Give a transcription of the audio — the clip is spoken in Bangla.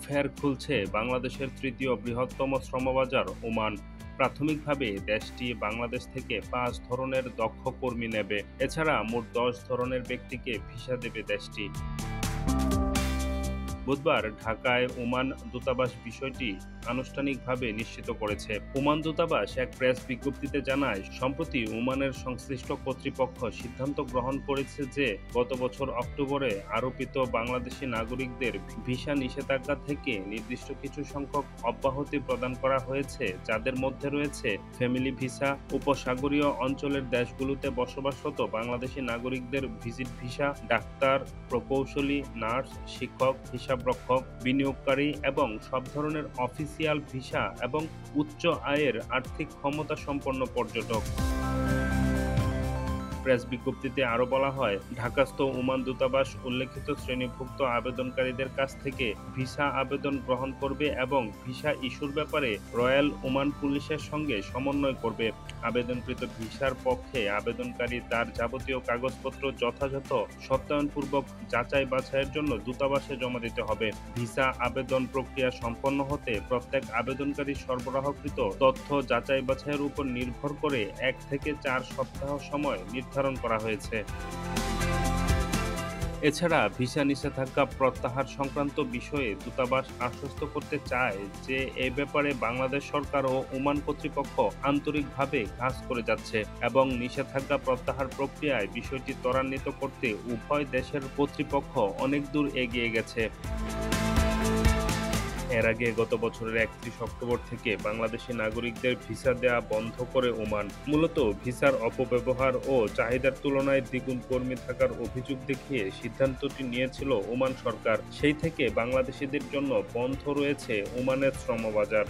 ফের খুলছে বাংলাদেশের তৃতীয় বৃহত্তম শ্রমবাজার ওমান। প্রাথমিকভাবে দেশটি বাংলাদেশ থেকে ৫ ধরনের দক্ষ কর্মী নেবে। এছাড়া মোট ১০ ধরনের ব্যক্তিকে ভিসা দেবে দেশটি। বুধবার ঢাকায় ওমান দূতাবাস বিষয়টি আনুষ্ঠানিকভাবে নিশ্চিত করেছে। ওমান দূতাবাস এক প্রেস বিজ্ঞপ্তিতে জানায়, সম্প্রতি ওমানের সংশ্লিষ্ট কর্তৃপক্ষ সিদ্ধান্ত গ্রহণ করেছে যে গত বছর অক্টোবরে আরোপিত বাংলাদেশি নাগরিকদের ভিসা নিষেধাজ্ঞা থেকে নির্দিষ্ট কিছু সংখ্যক অব্যাহতি প্রদান করা হয়েছে, যাদের মধ্যে রয়েছে ফ্যামিলি ভিসা, উপসাগরীয় অঞ্চলের দেশগুলোতে বসবাসরত বাংলাদেশি নাগরিকদের ভিজিট ভিসা, ডাক্তার, প্রকৌশলী, নার্স, শিক্ষক, হিসাবরক্ষক, বিনিয়োগকারী এবং সব ধরনের অফিসিয়াল ভিসা এবং উচ্চ আয়ের আর্থিক ক্ষমতা সম্পন্ন পর্যটক। প্রেস বিজ্ঞপ্তিতে আরও বলা হয়, ঢাকাস্থ ওমান দূতাবাস উল্লেখিত শ্রেণীভুক্ত আবেদনকারীদের কাছ থেকে ভিসা আবেদন গ্রহণ করবে এবং ভিসা ইস্যুর ব্যাপারে রয়্যাল ওমান পুলিশের সঙ্গে সমন্বয় করবে। আবেদনকৃত ভিসার পক্ষে আবেদনকারী তার যাবতীয় কাগজপত্র যথাযথ সত্যায়নপূর্বক যাচাই বাছাইয়ের জন্য দূতাবাসে জমা দিতে হবে। ভিসা আবেদন প্রক্রিয়া সম্পন্ন হতে প্রত্যেক আবেদনকারী সরবরাহকৃত তথ্য যাচাই বাছাইয়ের উপর নির্ভর করে ১ থেকে ৪ সপ্তাহ সময় নির্ধারণ করা হয়েছে। এছাড়া ভিসা নিষেধাজ্ঞা প্রত্যাহার সংক্রান্ত বিষয়ে দূতাবাস আশ্বস্ত করতে চায় যে এ ব্যাপারে বাংলাদেশ সরকার ও ওমান কর্তৃপক্ষ আন্তরিকভাবে কাজ করে যাচ্ছে এবং নিষেধাজ্ঞা প্রত্যাহার প্রক্রিয়ায় বিষয়টি ত্বরান্বিত করতে উভয় দেশের কর্তৃপক্ষ অনেক দূর এগিয়ে গেছে। এর আগে গত বছরের ৩১ অক্টোবর থেকে বাংলাদেশি নাগরিকদের ভিসা দেয়া বন্ধ করে ওমান। মূলত ভিসার অপব্যবহার ও চাহিদার তুলনায় দ্বিগুণ কর্মী থাকার অভিযোগ দেখিয়ে সিদ্ধান্তটি নিয়েছিল ওমান সরকার। সেই থেকে বাংলাদেশিদের জন্য বন্ধ রয়েছে ওমানের শ্রমবাজার।